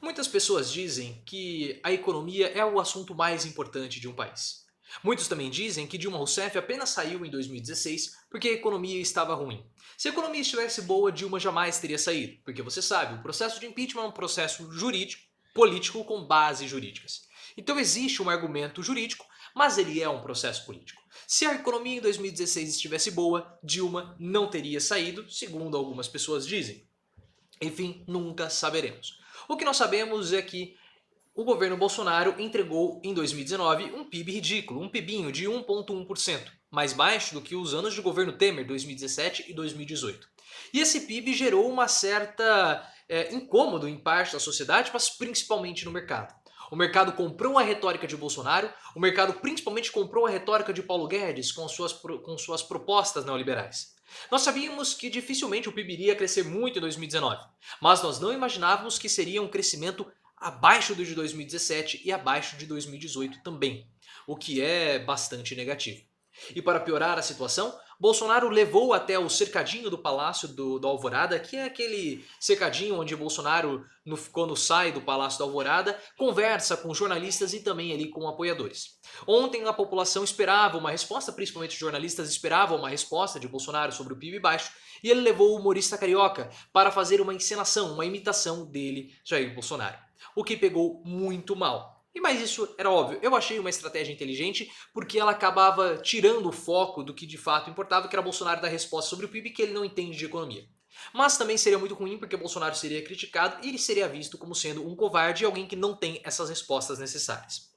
Muitas pessoas dizem que a economia é o assunto mais importante de um país. Muitos também dizem que Dilma Rousseff apenas saiu em 2016 porque a economia estava ruim. Se a economia estivesse boa, Dilma jamais teria saído, porque você sabe, o processo de impeachment é um processo jurídico, político com bases jurídicas. Então existe um argumento jurídico, mas ele é um processo político. Se a economia em 2016 estivesse boa, Dilma não teria saído, segundo algumas pessoas dizem. Enfim, nunca saberemos. O que nós sabemos é que o governo Bolsonaro entregou em 2019 um PIB ridículo, um PIBinho de 1,1%, mais baixo do que os anos de governo Temer, 2017 e 2018. E esse PIB gerou uma certa incômodo em parte da sociedade, mas principalmente no mercado. O mercado comprou a retórica de Bolsonaro, o mercado principalmente comprou a retórica de Paulo Guedes com suas propostas neoliberais. Nós sabíamos que dificilmente o PIB iria crescer muito em 2019, mas nós não imaginávamos que seria um crescimento abaixo do de 2017 e abaixo de 2018 também, o que é bastante negativo. E para piorar a situação, Bolsonaro levou até o cercadinho do Palácio do Alvorada, que é aquele cercadinho onde Bolsonaro, quando sai do Palácio do Alvorada, conversa com jornalistas e também ali com apoiadores. Ontem a população esperava uma resposta, principalmente os jornalistas esperavam uma resposta de Bolsonaro sobre o PIB baixo, e ele levou o humorista carioca para fazer uma encenação, uma imitação dele, Jair Bolsonaro. O que pegou muito mal. Mas isso era óbvio, eu achei uma estratégia inteligente porque ela acabava tirando o foco do que de fato importava, que era Bolsonaro dar resposta sobre o PIB, que ele não entende de economia. Mas também seria muito ruim porque Bolsonaro seria criticado e ele seria visto como sendo um covarde e alguém que não tem essas respostas necessárias.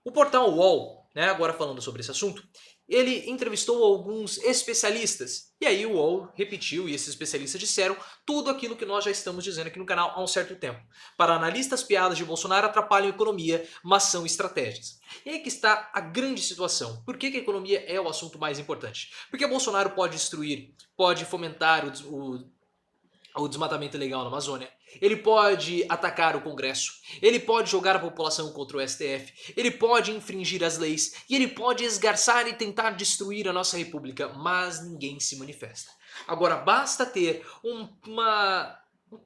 O portal UOL, agora falando sobre esse assunto, ele entrevistou alguns especialistas. E aí o UOL repetiu e esses especialistas disseram tudo aquilo que nós já estamos dizendo aqui no canal há um certo tempo. Para analistas, piadas de Bolsonaro atrapalham a economia, mas são estratégias. E aí que está a grande situação. Por que a economia é o assunto mais importante? Porque Bolsonaro pode destruir, pode fomentar o desmatamento ilegal na Amazônia, ele pode atacar o Congresso, ele pode jogar a população contra o STF, ele pode infringir as leis e ele pode esgarçar e tentar destruir a nossa república, mas ninguém se manifesta. Agora basta ter um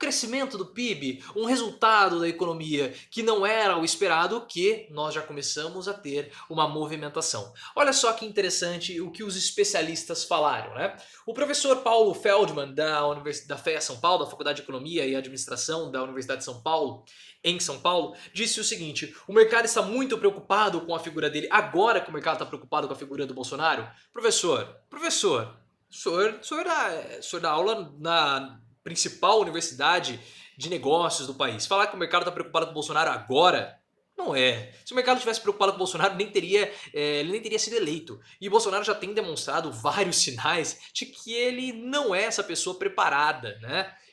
crescimento do PIB, um resultado da economia que não era o esperado, que nós já começamos a ter uma movimentação. Olha só que interessante o que os especialistas falaram, O professor Paulo Feldman da FEA São Paulo, da Faculdade de Economia e Administração da Universidade de São Paulo, em São Paulo, disse o seguinte: o mercado está muito preocupado com a figura dele. Agora que o mercado está preocupado com a figura do Bolsonaro, professor, o senhor dá aula na principal universidade de negócios do país. Falar que o mercado está preocupado com o Bolsonaro agora, não é. Se o mercado tivesse preocupado com o Bolsonaro, ele nem teria sido eleito. E o Bolsonaro já tem demonstrado vários sinais de que ele não é essa pessoa preparada,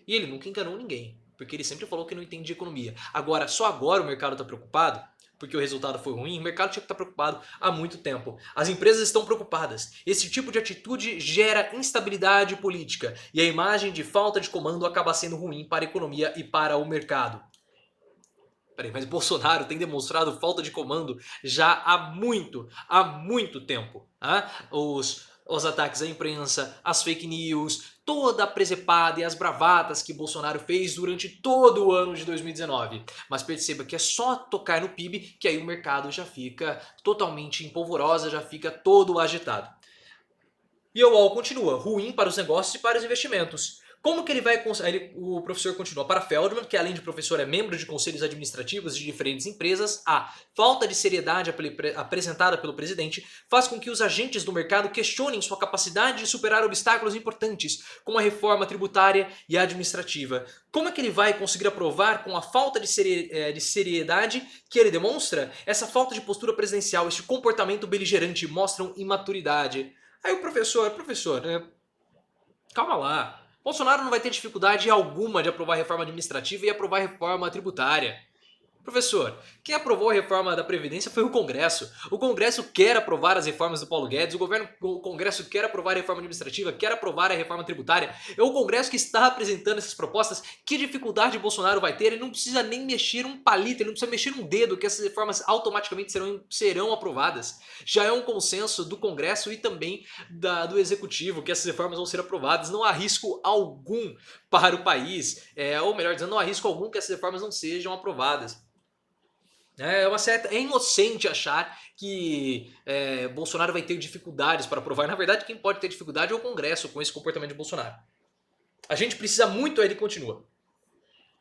E ele nunca enganou ninguém, porque ele sempre falou que não entende de economia. Agora, só agora o mercado está preocupado? Porque o resultado foi ruim, o mercado tinha que estar preocupado há muito tempo. As empresas estão preocupadas. Esse tipo de atitude gera instabilidade política e a imagem de falta de comando acaba sendo ruim para a economia e para o mercado. Peraí, mas Bolsonaro tem demonstrado falta de comando já há muito tempo. Os ataques à imprensa, as fake news, toda a presepada e as bravatas que Bolsonaro fez durante todo o ano de 2019. Mas perceba que é só tocar no PIB que aí o mercado já fica totalmente em polvorosa, já fica todo agitado. E o UOL continua, ruim para os negócios e para os investimentos. Como que ele vai... o professor continua, para Feldman, que além de professor é membro de conselhos administrativos de diferentes empresas, a falta de seriedade apresentada pelo presidente faz com que os agentes do mercado questionem sua capacidade de superar obstáculos importantes, como a reforma tributária e administrativa. Como é que ele vai conseguir aprovar com a falta de seriedade que ele demonstra? Essa falta de postura presidencial, esse comportamento beligerante mostram imaturidade. Aí o professor, calma lá. Bolsonaro não vai ter dificuldade alguma de aprovar a reforma administrativa e aprovar a reforma tributária. Professor, quem aprovou a reforma da Previdência foi o Congresso. O Congresso quer aprovar as reformas do Paulo Guedes, o Congresso quer aprovar a reforma administrativa, quer aprovar a reforma tributária. É o Congresso que está apresentando essas propostas. Que dificuldade Bolsonaro vai ter? Ele não precisa nem mexer um palito, ele não precisa mexer um dedo, que essas reformas automaticamente serão aprovadas. Já é um consenso do Congresso e também do Executivo que essas reformas vão ser aprovadas. Não há risco algum para o país, ou melhor dizendo, não há risco algum que essas reformas não sejam aprovadas. É inocente achar que Bolsonaro vai ter dificuldades para aprovar. Na verdade, quem pode ter dificuldade é o Congresso com esse comportamento de Bolsonaro. A gente precisa muito, aí ele continua.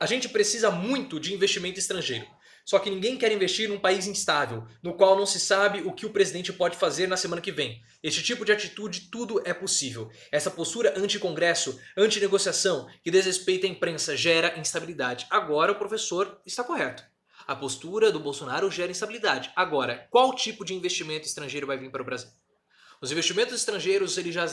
A gente precisa muito de investimento estrangeiro. Só que ninguém quer investir num país instável, no qual não se sabe o que o presidente pode fazer na semana que vem. Este tipo de atitude, tudo é possível. Essa postura anti-congresso, anti-negociação, que desrespeita a imprensa, gera instabilidade. Agora o professor está correto. A postura do Bolsonaro gera instabilidade. Agora, qual tipo de investimento estrangeiro vai vir para o Brasil? Os investimentos estrangeiros eles já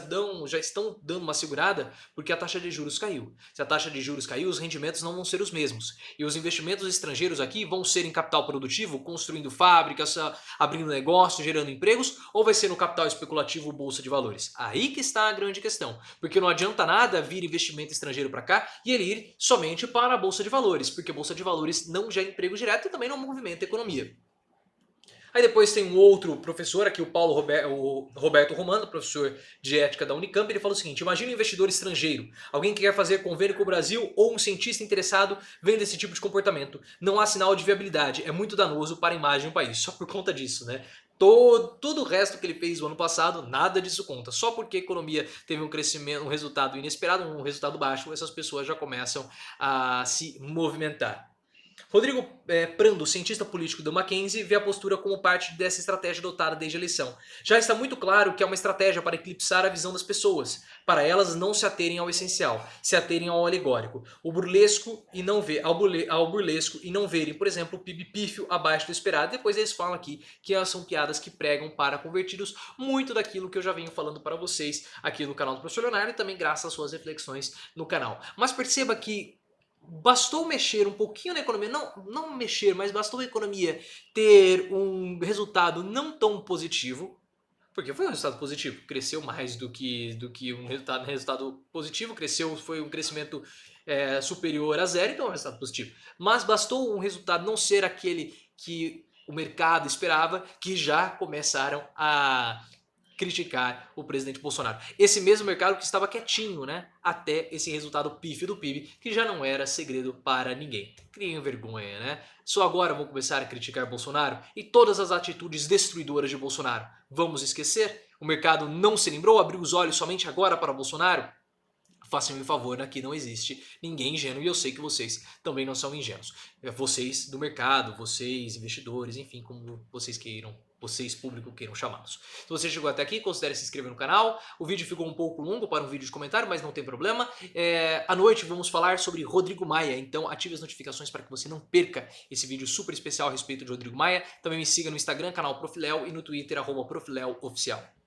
estão dando uma segurada porque a taxa de juros caiu. Se a taxa de juros caiu, os rendimentos não vão ser os mesmos. E os investimentos estrangeiros aqui vão ser em capital produtivo, construindo fábricas, abrindo negócios, gerando empregos, ou vai ser no capital especulativo, bolsa de valores? Aí que está a grande questão. Porque não adianta nada vir investimento estrangeiro para cá e ele ir somente para a bolsa de valores, porque a bolsa de valores não gera emprego direto e também não movimenta a economia. Aí depois tem um outro professor aqui, o Roberto Romano, professor de ética da Unicamp, ele fala o seguinte: imagina um investidor estrangeiro, alguém que quer fazer convênio com o Brasil ou um cientista interessado vendo esse tipo de comportamento. Não há sinal de viabilidade, é muito danoso para a imagem do país, só por conta disso, né? Todo o resto que ele fez no ano passado, nada disso conta. Só porque a economia teve um crescimento, um resultado inesperado, um resultado baixo, essas pessoas já começam a se movimentar. Rodrigo Prando, cientista político do Mackenzie, vê a postura como parte dessa estratégia adotada desde a eleição. Já está muito claro que é uma estratégia para eclipsar a visão das pessoas, para elas não se aterem ao essencial, se aterem ao alegórico, ao burlesco e não verem, por exemplo, o PIB pífio abaixo do esperado. Depois eles falam aqui que são piadas que pregam para convertidos, muito daquilo que eu já venho falando para vocês aqui no canal do Professor Leonardo e também graças às suas reflexões no canal. Mas perceba que bastou mexer um pouquinho na economia, não mexer, mas bastou a economia ter um resultado não tão positivo, porque foi um resultado positivo, cresceu mais do que um resultado positivo, foi um crescimento superior a zero, então é um resultado positivo. Mas bastou um resultado não ser aquele que o mercado esperava, que já começaram a criticar o presidente Bolsonaro. Esse mesmo mercado que estava quietinho, né? Até esse resultado pífio do PIB, que já não era segredo para ninguém. Criem vergonha, né? Só agora vão começar a criticar Bolsonaro e todas as atitudes destruidoras de Bolsonaro. Vamos esquecer? O mercado não se lembrou, abriu os olhos somente agora para Bolsonaro? Façam-me um favor, aqui não existe ninguém ingênuo e eu sei que vocês também não são ingênuos. Vocês do mercado, vocês investidores, enfim, como vocês queiram, vocês público queiram chamá-los. Se você chegou até aqui, considere se inscrever no canal. O vídeo ficou um pouco longo para um vídeo de comentário, mas não tem problema. À noite vamos falar sobre Rodrigo Maia, então ative as notificações para que você não perca esse vídeo super especial a respeito de Rodrigo Maia. Também me siga no Instagram, canal Profiléu, e no Twitter, @profileoficial.